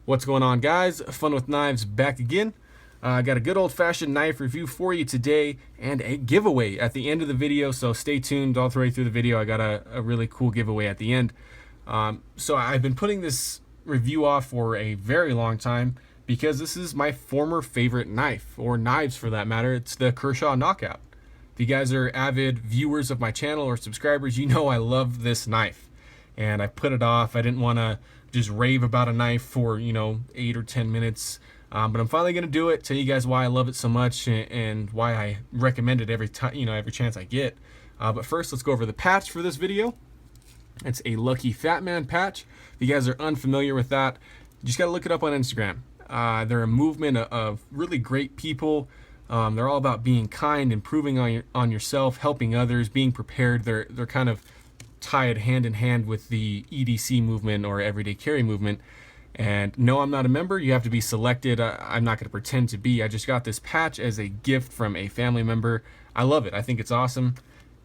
What's going on, guys? Fun with Knives back again. I got a good old-fashioned knife review for you today and a giveaway at the end of the video, so stay tuned all the way through the video. I got a really cool giveaway at the end. So I've been putting this review off for a very long time because this is my former favorite knife, or knives for that matter. It's the Kershaw Knockout. If you guys are avid viewers of my channel or subscribers, you know I love this knife. And I put it off. I didn't want to just rave about a knife for 8 or 10 minutes, but I'm finally gonna do it, tell you guys why I love it so much and why I recommend it every time, every chance I get. But first, let's go over the patch for this video. It's a Lucky Fat Man patch. If you guys are unfamiliar with that, you just gotta look it up on Instagram. They're a movement of really great people. They're all about being kind, improving on yourself, helping others, being prepared. They're kind of tied hand in hand with the EDC movement, or everyday carry movement. And no, I'm not a member. You have to be selected. I'm not going to pretend to be. I just got this patch as a gift from a family member. I love it. I think it's awesome.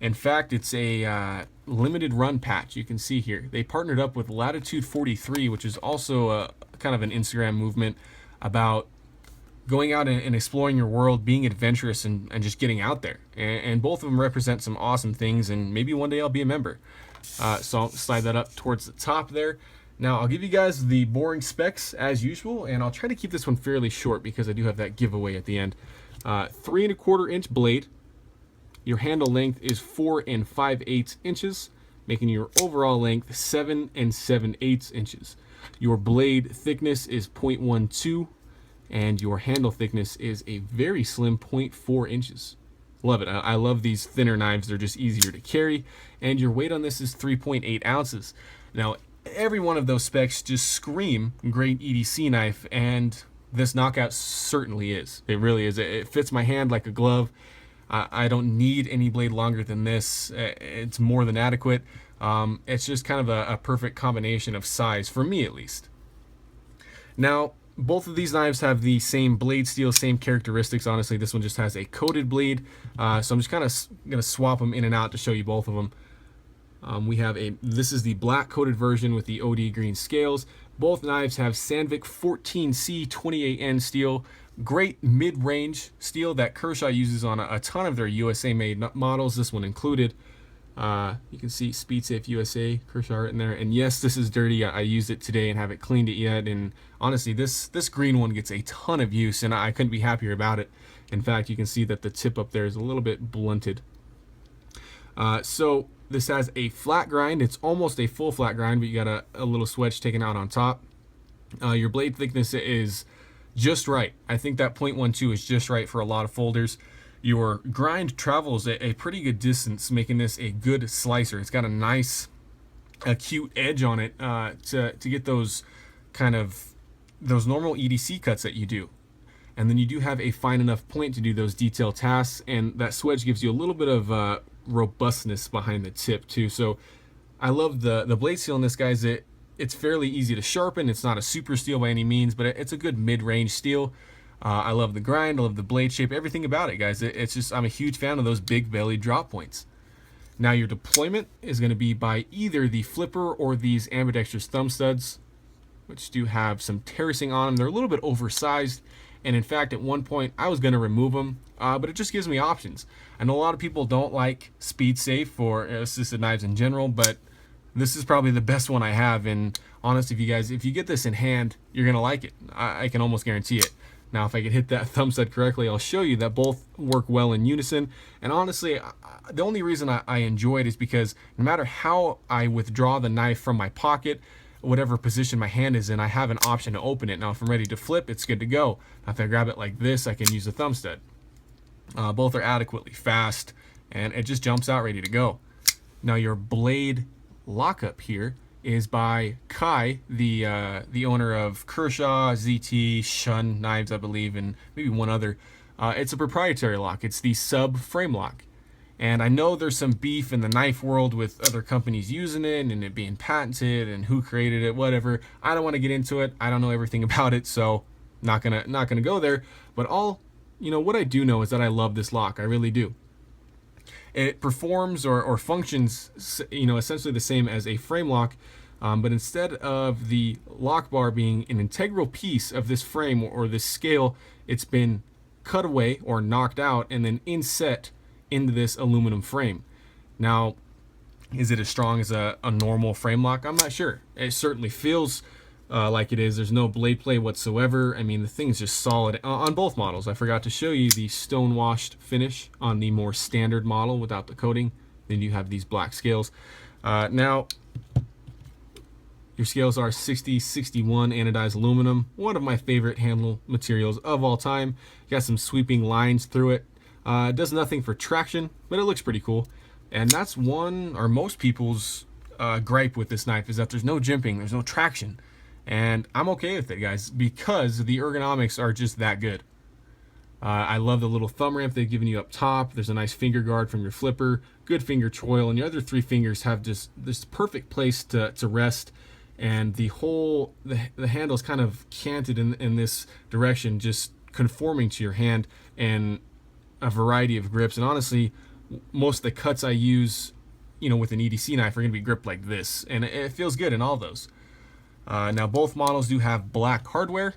In fact, it's a limited run patch. You can see here they partnered up with Latitude 43, which is also a kind of an Instagram movement about going out and exploring your world, being adventurous, and just getting out there. And both of them represent some awesome things, and maybe one day I'll be a member. So I'll slide that up towards the top there. Now I'll give you guys the boring specs as usual, and I'll try to keep this one fairly short because I do have that giveaway at the end. 3 1/4 inch blade. Your handle length is 4 5/8 inches, making your overall length 7 7/8 inches. Your blade thickness is 0.12, and your handle thickness is a very slim 0.4 inches. Love it. I love these thinner knives. They're just easier to carry. And your weight on this is 3.8 ounces. Now, every one of those specs just scream great EDC knife, and this Knockout certainly is. It really is. It fits my hand like a glove. I don't need any blade longer than this. It's more than adequate. It's just kind of a perfect combination of size, for me at least. Now, both of these knives have the same blade steel, same characteristics. Honestly, this one just has a coated blade. So I'm just kind of going to swap them in and out to show you both of them. This is the black coated version with the OD green scales. Both knives have Sandvik 14C 28N steel. Great mid-range steel that Kershaw uses on a ton of their USA-made models, this one included. You can see Speed Safe USA, Kershaw right in there. And yes, this is dirty. I used it today and haven't cleaned it yet. And honestly, this green one gets a ton of use, and I couldn't be happier about it. In fact, you can see that the tip up there is a little bit blunted. So this has a flat grind. It's almost a full flat grind, but you got a little swedge taken out on top. Your blade thickness is just right. I think that 0.12 is just right for a lot of folders. Your grind travels a pretty good distance, making this a good slicer. It's got a nice acute edge on it to get those normal EDC cuts that you do. And then you do have a fine enough point to do those detail tasks, and that swedge gives you a little bit of robustness behind the tip too. So I love the blade steel in this, guys. It's fairly easy to sharpen. It's not a super steel by any means, but it's a good mid-range steel. I love the grind, I love the blade shape, everything about it, guys. It's just, I'm a huge fan of those big belly drop points. Now your deployment is going to be by either the flipper or these ambidextrous thumb studs, which do have some terracing on them. They're a little bit oversized, and in fact at one point I was going to remove them, but it just gives me options. I know a lot of people don't like Speed Safe or assisted knives in general, but this is probably the best one I have. And honestly, if you get this in hand, you're going to like it. I can almost guarantee it. Now, if I could hit that thumb stud correctly, I'll show you that both work well in unison. And honestly, the only reason I enjoy it is because no matter how I withdraw the knife from my pocket, whatever position my hand is in, I have an option to open it. Now, if I'm ready to flip, it's good to go. Now, if I grab it like this, I can use the thumb stud. Both are adequately fast, and it just jumps out ready to go. Now, your blade lockup here is by Kai, the owner of Kershaw, ZT, Shun knives, I believe, and maybe one other. It's a proprietary lock. It's the sub frame lock. And I know there's some beef in the knife world with other companies using it and it being patented and who created it, whatever. I don't want to get into it. I don't know everything about it, so not gonna go there. But what I do know is that I love this lock. I really do. It performs or functions, essentially the same as a frame lock, But instead of the lock bar being an integral piece of this frame or this scale, it's been cut away or knocked out and then inset into this aluminum frame. Now, is it as strong as a normal frame lock? I'm not sure. It certainly feels like it is. There's no blade play whatsoever. I mean, the thing's just solid on both models. I forgot to show you the stone washed finish on the more standard model without the coating. Then you have these black scales. Now, your scales are 6061 anodized aluminum, one of my favorite handle materials of all time. You got some sweeping lines through it. It does nothing for traction, but it looks pretty cool. And that's one or most people's gripe with this knife, is that there's no jimping, there's no traction. And I'm okay with it, guys, because the ergonomics are just that good. I love the little thumb ramp they've given you up top. There's a nice finger guard from your flipper, good finger choil, and your other three fingers have just this perfect place to rest. And the whole, the handle is kind of canted in this direction, just conforming to your hand, and a variety of grips. And honestly, most of the cuts I use, with an EDC knife are going to be gripped like this, and it feels good in all those. Now, both models do have black hardware.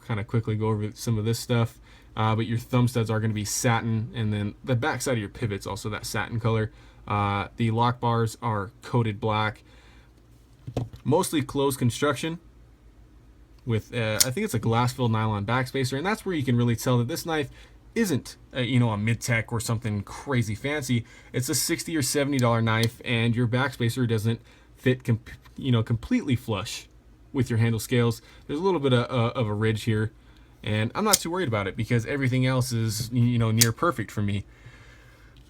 Kind of quickly go over some of this stuff. But your thumb studs are going to be satin, and then the back side of your pivot's also that satin color. The lock bars are coated black. Mostly closed construction with, I think it's a glass-filled nylon backspacer, and that's where you can really tell that this knife isn't, a mid-tech or something crazy fancy. It's a $60 or $70 knife, and your backspacer doesn't fit, completely flush with your handle scales. There's a little bit of a ridge here, and I'm not too worried about it because everything else is, near perfect for me.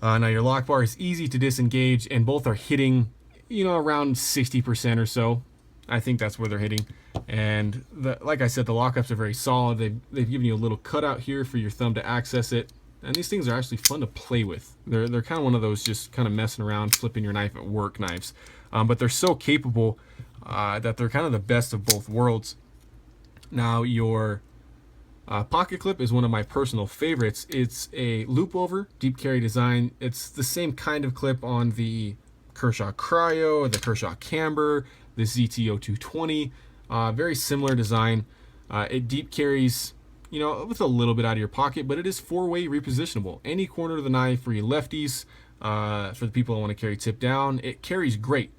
Now, your lock bar is easy to disengage, and both are hitting around 60% or so. I think that's where they're hitting. And like I said, the lockups are very solid. They've given you a little cutout here for your thumb to access it. And these things are actually fun to play with. They're kind of one of those just kind of messing around, flipping your knife at work knives. But they're so capable that they're kind of the best of both worlds. Now, your pocket clip is one of my personal favorites. It's a loop over deep carry design. It's the same kind of clip on the Kershaw Cryo, the Kershaw Camber, the ZTO220, very similar design. It deep carries, with a little bit out of your pocket, but it is four-way repositionable. Any corner of the knife for you lefties, for the people that want to carry tip down, it carries great.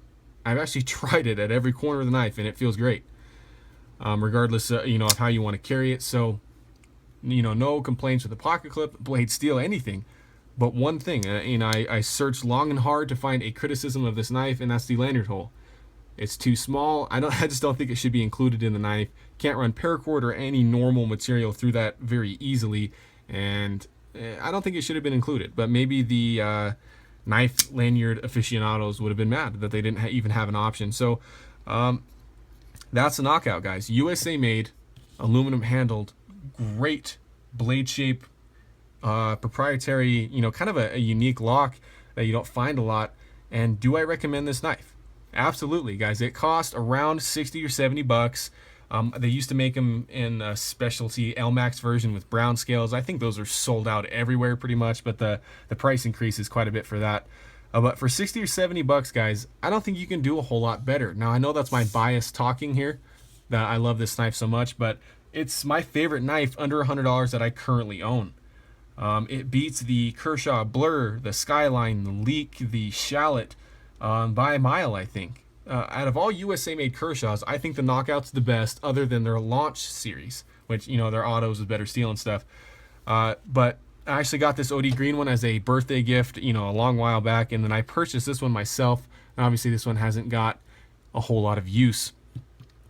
I've actually tried it at every corner of the knife, and it feels great, regardless, of how you want to carry it. So, no complaints with the pocket clip, blade steel, anything. But one thing, I searched long and hard to find a criticism of this knife, and that's the lanyard hole. It's too small. I just don't think it should be included in the knife. Can't run paracord or any normal material through that very easily, and I don't think it should have been included. But maybe the knife lanyard aficionados would have been mad that they didn't even have an option. So that's a knockout, guys. USA made, aluminum handled, great blade shape. Proprietary, kind of a unique lock that you don't find a lot. And do I recommend this knife? Absolutely, guys. It cost around 60 or 70 bucks. They used to make them in a specialty LMAX version with brown scales. I think those are sold out everywhere pretty much, but the price increases quite a bit for that. But for 60 or 70 bucks, guys, I don't think you can do a whole lot better. Now, I know that's my bias talking here, that I love this knife so much, but it's my favorite knife under $100 that I currently own. It beats the Kershaw Blur, the Skyline, the Leak, the Shallot by a mile, I think. Out of all USA-made Kershaws, I think the Knockout's the best, other than their Launch series, which, their autos with better steel and stuff. But I actually got this OD Green one as a birthday gift, a long while back, and then I purchased this one myself. And obviously, this one hasn't got a whole lot of use.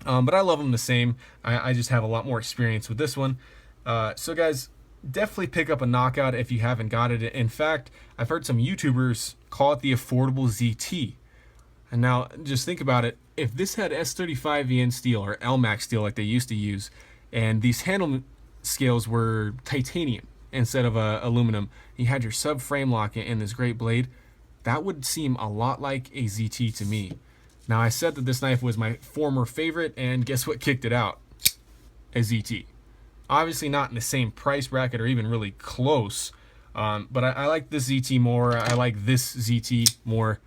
But I love them the same. I just have a lot more experience with this one. So, guys, definitely pick up a Knockout if you haven't got it. In fact, I've heard some YouTubers call it the affordable ZT. And now, just think about it. If this had S35VN steel or LMAX steel like they used to use, and these handle scales were titanium instead of aluminum, you had your subframe lock in this great blade, that would seem a lot like a ZT to me. Now, I said that this knife was my former favorite, and guess what kicked it out? A ZT. Obviously not in the same price bracket or even really close, but I like this ZT more. I like this ZT more.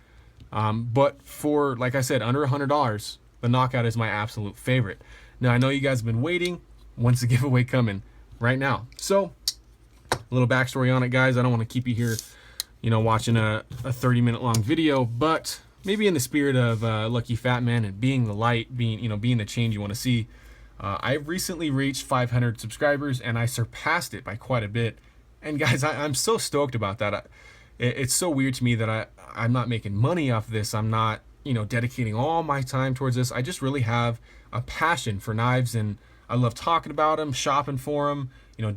But for, like I said, under $100, the Knockout is my absolute favorite. Now, I know you guys have been waiting. When's the giveaway coming? Right now. So, a little backstory on it, guys. I don't want to keep you here, watching a 30-minute long video, but maybe in the spirit of Lucky Fat Man and being the light, being the change you want to see, I recently reached 500 subscribers, and I surpassed it by quite a bit. And guys, I'm so stoked about that. It's so weird to me that I'm not making money off this. I'm not, dedicating all my time towards this. I just really have a passion for knives, and I love talking about them, shopping for them,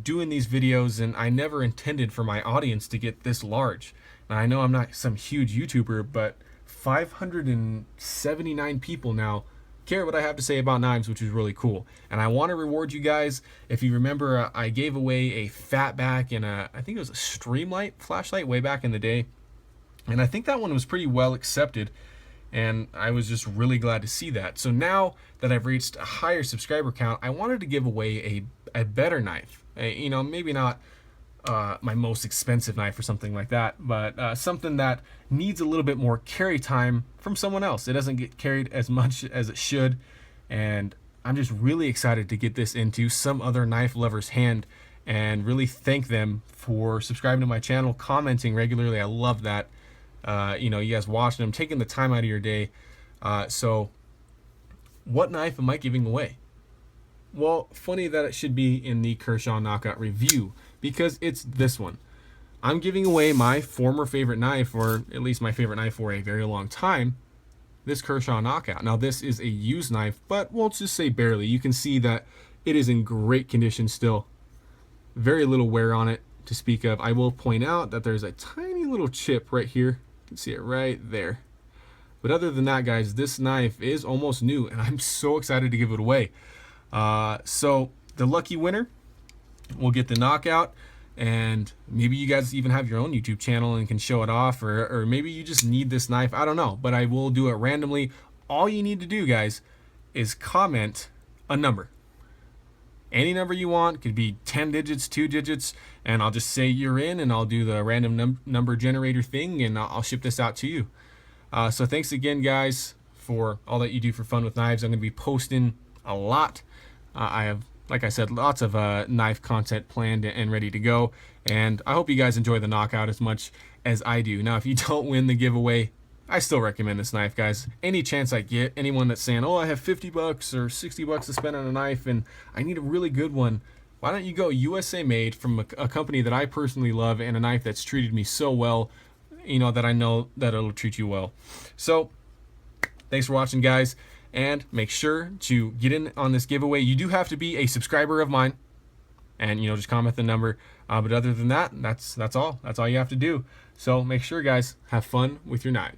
doing these videos, and I never intended for my audience to get this large. Now, I know I'm not some huge YouTuber, but 579 people now care what I have to say about knives, which is really cool. And I want to reward you guys. If you remember, I gave away a fatback and I think it was a Streamlight flashlight way back in the day, and I think that one was pretty well accepted, and I was just really glad to see that. So now that I've reached a higher subscriber count, I wanted to give away a better knife. Maybe not my most expensive knife or something like that, but something that needs a little bit more carry time from someone else. It doesn't get carried as much as it should, and I'm just really excited to get this into some other knife lover's hand and really thank them for subscribing to my channel, commenting regularly. I love that. You guys watching them, taking the time out of your day. So what knife am I giving away? Well, funny that it should be in the Kershaw Knockout review, because it's this one. I'm giving away my former favorite knife, or at least my favorite knife for a very long time, this Kershaw Knockout. Now, this is a used knife, but we'll just say barely. You can see that it is in great condition still. Very little wear on it to speak of. I will point out that there's a tiny little chip right here. You can see it right there. But other than that, guys, this knife is almost new, and I'm so excited to give it away. So the lucky winner will get the Knockout, and maybe you guys even have your own YouTube channel and can show it off, or maybe you just need this knife. I don't know, but I will do it randomly. All you need to do, guys, is comment a number. Any number you want. Could be 10 digits, 2 digits, and I'll just say you're in, and I'll do the random number generator thing, and I'll ship this out to you. So thanks again, guys, for all that you do for Fun with Knives. I'm going to be posting a lot. I have, like I said, lots of knife content planned and ready to go, and I hope you guys enjoy the Knockout as much as I do. Now, if you don't win the giveaway, I still recommend this knife, guys. Any chance I get, anyone that's saying, oh, I have 50 bucks or 60 bucks to spend on a knife and I need a really good one, why don't you go USA made from a company that I personally love, and a knife that's treated me so well, that I know that it'll treat you well. So thanks for watching, guys, and make sure to get in on this giveaway. You do have to be a subscriber of mine, and just comment the number, but other than that, that's all you have to do. So make sure, guys, have fun with your knives.